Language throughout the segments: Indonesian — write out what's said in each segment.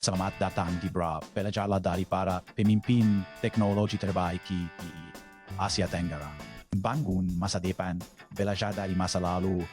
Selamat datang di Bra, belajarlah dari para pemimpin teknologi terbaik di Asia Tenggara. Bangun masa depan, belajar dari masa lalu,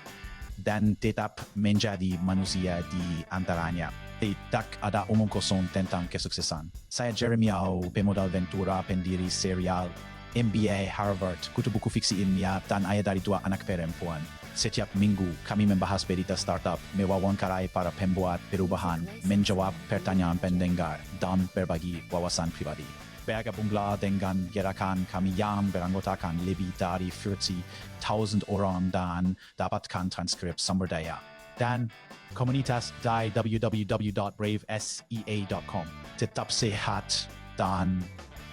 dan tetap menjadi manusia di antaranya. Tidak ada omong kosong tentang kesuksesan. Saya Jeremy Au, pemodal Ventura, pendiri serial MBA Harvard, kutu buku fiksi ilmiah, dan ayah dari 2 anak perempuan. Setiap minggu, kami membahas berita startup, mewawancarai para pembuat perubahan, menjawab pertanyaan pendengar, dan berbagi wawasan pribadi. Bergabunglah dengan gerakan kami yang beranggotakan lebih dari 40,000 orang dan dapatkan transkrip sumber daya. Dan komunitas di www.bravesea.com. Tetap sehat dan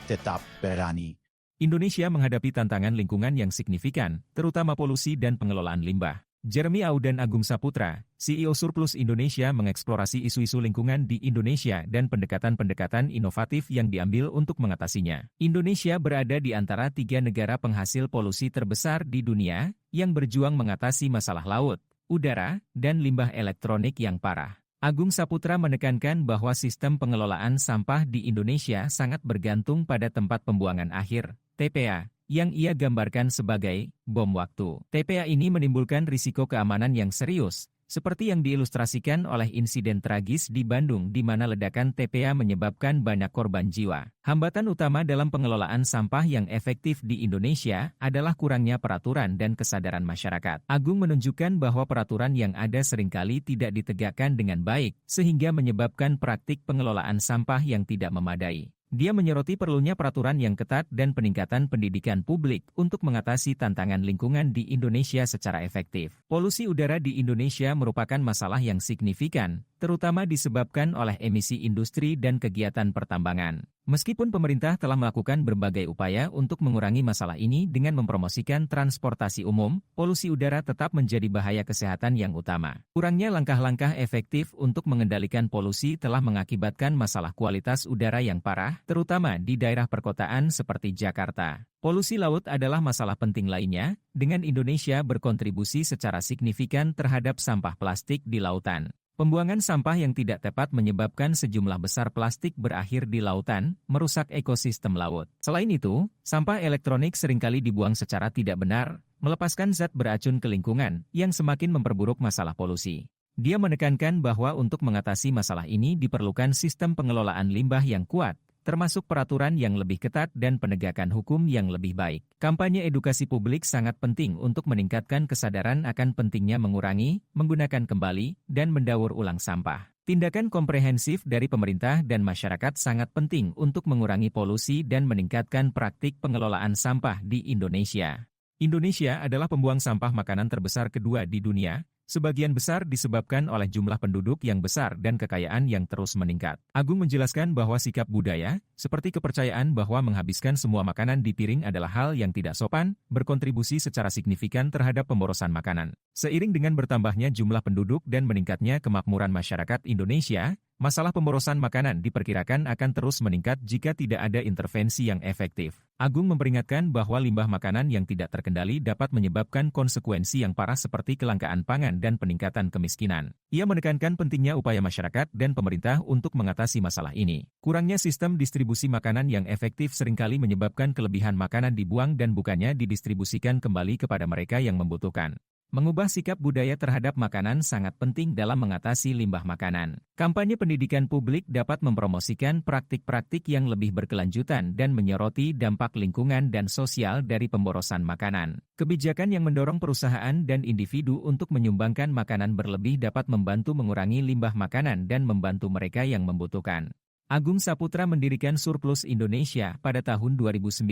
tetap berani. Indonesia menghadapi tantangan lingkungan yang signifikan, terutama polusi dan pengelolaan limbah. Jeremy Au dan Agung Saputra, CEO Surplus Indonesia mengeksplorasi isu-isu lingkungan di Indonesia dan pendekatan-pendekatan inovatif yang diambil untuk mengatasinya. Indonesia berada di antara 3 negara penghasil polusi terbesar di dunia yang berjuang mengatasi masalah laut, udara, dan limbah elektronik yang parah. Agung Saputra menekankan bahwa sistem pengelolaan sampah di Indonesia sangat bergantung pada tempat pembuangan akhir, TPA, yang ia gambarkan sebagai bom waktu. TPA ini menimbulkan risiko keamanan yang serius, seperti yang diilustrasikan oleh insiden tragis di Bandung di mana ledakan TPA menyebabkan banyak korban jiwa. Hambatan utama dalam pengelolaan sampah yang efektif di Indonesia adalah kurangnya peraturan dan kesadaran masyarakat. Agung menunjukkan bahwa peraturan yang ada seringkali tidak ditegakkan dengan baik, sehingga menyebabkan praktik pengelolaan sampah yang tidak memadai. Dia menyoroti perlunya peraturan yang ketat dan peningkatan pendidikan publik untuk mengatasi tantangan lingkungan di Indonesia secara efektif. Polusi udara di Indonesia merupakan masalah yang signifikan, terutama disebabkan oleh emisi industri dan kegiatan pertambangan. Meskipun pemerintah telah melakukan berbagai upaya untuk mengurangi masalah ini dengan mempromosikan transportasi umum, polusi udara tetap menjadi bahaya kesehatan yang utama. Kurangnya langkah-langkah efektif untuk mengendalikan polusi telah mengakibatkan masalah kualitas udara yang parah, terutama di daerah perkotaan seperti Jakarta. Polusi laut adalah masalah penting lainnya, dengan Indonesia berkontribusi secara signifikan terhadap sampah plastik di lautan. Pembuangan sampah yang tidak tepat menyebabkan sejumlah besar plastik berakhir di lautan, merusak ekosistem laut. Selain itu, sampah elektronik seringkali dibuang secara tidak benar, melepaskan zat beracun ke lingkungan, yang semakin memperburuk masalah polusi. Dia menekankan bahwa untuk mengatasi masalah ini diperlukan sistem pengelolaan limbah yang kuat, termasuk peraturan yang lebih ketat dan penegakan hukum yang lebih baik. Kampanye edukasi publik sangat penting untuk meningkatkan kesadaran akan pentingnya mengurangi, menggunakan kembali, dan mendaur ulang sampah. Tindakan komprehensif dari pemerintah dan masyarakat sangat penting untuk mengurangi polusi dan meningkatkan praktik pengelolaan sampah di Indonesia. Indonesia adalah pembuang sampah makanan terbesar kedua di dunia, sebagian besar disebabkan oleh jumlah penduduk yang besar dan kekayaan yang terus meningkat. Agung menjelaskan bahwa sikap budaya, seperti kepercayaan bahwa menghabiskan semua makanan di piring adalah hal yang tidak sopan, berkontribusi secara signifikan terhadap pemborosan makanan. Seiring dengan bertambahnya jumlah penduduk dan meningkatnya kemakmuran masyarakat Indonesia, masalah pemborosan makanan diperkirakan akan terus meningkat jika tidak ada intervensi yang efektif. Agung memperingatkan bahwa limbah makanan yang tidak terkendali dapat menyebabkan konsekuensi yang parah seperti kelangkaan pangan dan peningkatan kemiskinan. Ia menekankan pentingnya upaya masyarakat dan pemerintah untuk mengatasi masalah ini. Kurangnya sistem distribusi makanan yang efektif seringkali menyebabkan kelebihan makanan dibuang dan bukannya didistribusikan kembali kepada mereka yang membutuhkan. Mengubah sikap budaya terhadap makanan sangat penting dalam mengatasi limbah makanan. Kampanye pendidikan publik dapat mempromosikan praktik-praktik yang lebih berkelanjutan dan menyoroti dampak lingkungan dan sosial dari pemborosan makanan. Kebijakan yang mendorong perusahaan dan individu untuk menyumbangkan makanan berlebih dapat membantu mengurangi limbah makanan dan membantu mereka yang membutuhkan. Agung Saputra mendirikan Surplus Indonesia pada tahun 2019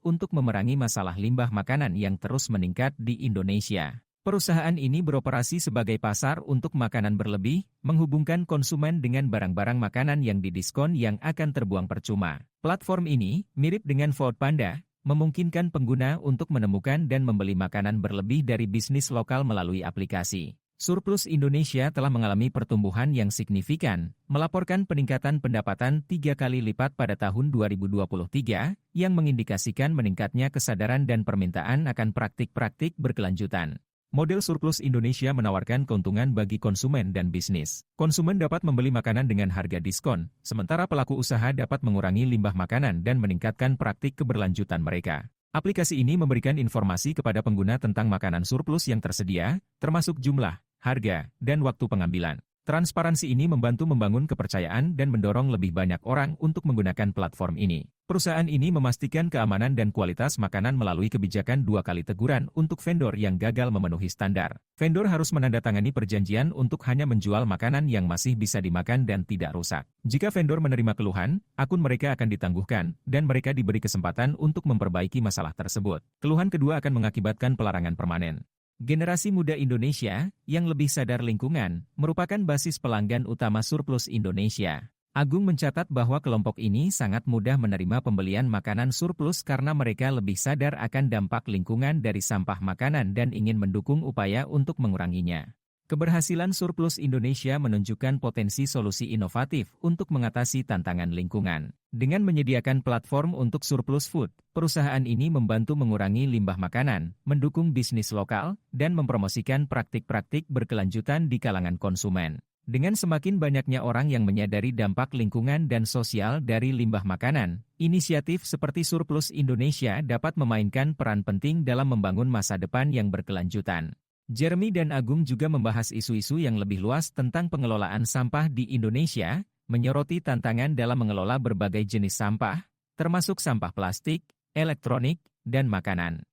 untuk memerangi masalah limbah makanan yang terus meningkat di Indonesia. Perusahaan ini beroperasi sebagai pasar untuk makanan berlebih, menghubungkan konsumen dengan barang-barang makanan yang didiskon yang akan terbuang percuma. Platform ini, mirip dengan Foodpanda, memungkinkan pengguna untuk menemukan dan membeli makanan berlebih dari bisnis lokal melalui aplikasi. Surplus Indonesia telah mengalami pertumbuhan yang signifikan, melaporkan peningkatan pendapatan 3 kali lipat pada tahun 2023, yang mengindikasikan meningkatnya kesadaran dan permintaan akan praktik-praktik berkelanjutan. Model surplus Indonesia menawarkan keuntungan bagi konsumen dan bisnis. Konsumen dapat membeli makanan dengan harga diskon, sementara pelaku usaha dapat mengurangi limbah makanan dan meningkatkan praktik keberlanjutan mereka. Aplikasi ini memberikan informasi kepada pengguna tentang makanan surplus yang tersedia, termasuk jumlah, harga, dan waktu pengambilan. Transparansi ini membantu membangun kepercayaan dan mendorong lebih banyak orang untuk menggunakan platform ini. Perusahaan ini memastikan keamanan dan kualitas makanan melalui kebijakan 2 kali teguran untuk vendor yang gagal memenuhi standar. Vendor harus menandatangani perjanjian untuk hanya menjual makanan yang masih bisa dimakan dan tidak rusak. Jika vendor menerima keluhan, akun mereka akan ditangguhkan, dan mereka diberi kesempatan untuk memperbaiki masalah tersebut. Keluhan kedua akan mengakibatkan pelarangan permanen. Generasi muda Indonesia, yang lebih sadar lingkungan, merupakan basis pelanggan utama surplus Indonesia. Agung mencatat bahwa kelompok ini sangat mudah menerima pembelian makanan surplus karena mereka lebih sadar akan dampak lingkungan dari sampah makanan dan ingin mendukung upaya untuk menguranginya. Keberhasilan surplus Indonesia menunjukkan potensi solusi inovatif untuk mengatasi tantangan lingkungan. Dengan menyediakan platform untuk surplus food, perusahaan ini membantu mengurangi limbah makanan, mendukung bisnis lokal, dan mempromosikan praktik-praktik berkelanjutan di kalangan konsumen. Dengan semakin banyaknya orang yang menyadari dampak lingkungan dan sosial dari limbah makanan, inisiatif seperti Surplus Indonesia dapat memainkan peran penting dalam membangun masa depan yang berkelanjutan. Jeremy dan Agung juga membahas isu-isu yang lebih luas tentang pengelolaan sampah di Indonesia, menyoroti tantangan dalam mengelola berbagai jenis sampah, termasuk sampah plastik, elektronik, dan makanan.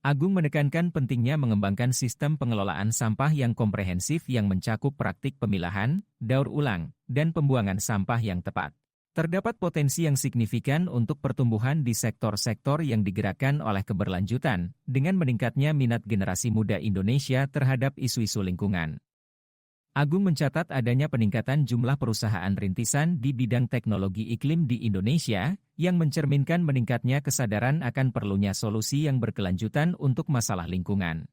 Agung menekankan pentingnya mengembangkan sistem pengelolaan sampah yang komprehensif yang mencakup praktik pemilahan, daur ulang, dan pembuangan sampah yang tepat. Terdapat potensi yang signifikan untuk pertumbuhan di sektor-sektor yang digerakkan oleh keberlanjutan, dengan meningkatnya minat generasi muda Indonesia terhadap isu-isu lingkungan. Agung mencatat adanya peningkatan jumlah perusahaan rintisan di bidang teknologi iklim di Indonesia, yang mencerminkan meningkatnya kesadaran akan perlunya solusi yang berkelanjutan untuk masalah lingkungan.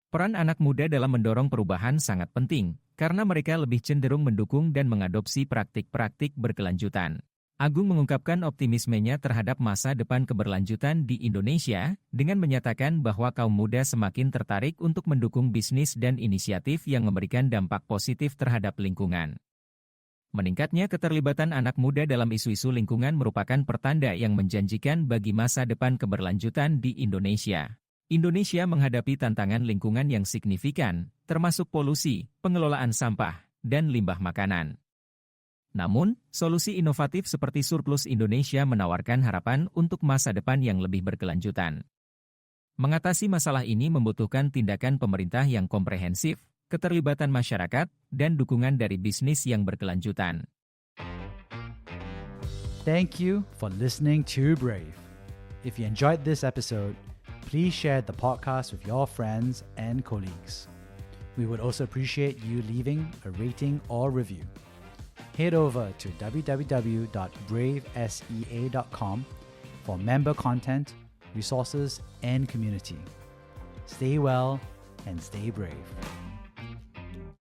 Peran anak muda dalam mendorong perubahan sangat penting, karena mereka lebih cenderung mendukung dan mengadopsi praktik-praktik berkelanjutan. Agung mengungkapkan optimismenya terhadap masa depan keberlanjutan di Indonesia, dengan menyatakan bahwa kaum muda semakin tertarik untuk mendukung bisnis dan inisiatif yang memberikan dampak positif terhadap lingkungan. Meningkatnya keterlibatan anak muda dalam isu-isu lingkungan merupakan pertanda yang menjanjikan bagi masa depan keberlanjutan di Indonesia. Indonesia menghadapi tantangan lingkungan yang signifikan, termasuk polusi, pengelolaan sampah, dan limbah makanan. Namun, solusi inovatif seperti Surplus Indonesia menawarkan harapan untuk masa depan yang lebih berkelanjutan. Mengatasi masalah ini membutuhkan tindakan pemerintah yang komprehensif, keterlibatan masyarakat, dan dukungan dari bisnis yang berkelanjutan. Thank you for listening to Brave. If you enjoyed this episode, please share the podcast with your friends and colleagues. We would also appreciate you leaving a rating or review. Head over to www.bravesea.com for member content, resources, and community. Stay well and stay brave.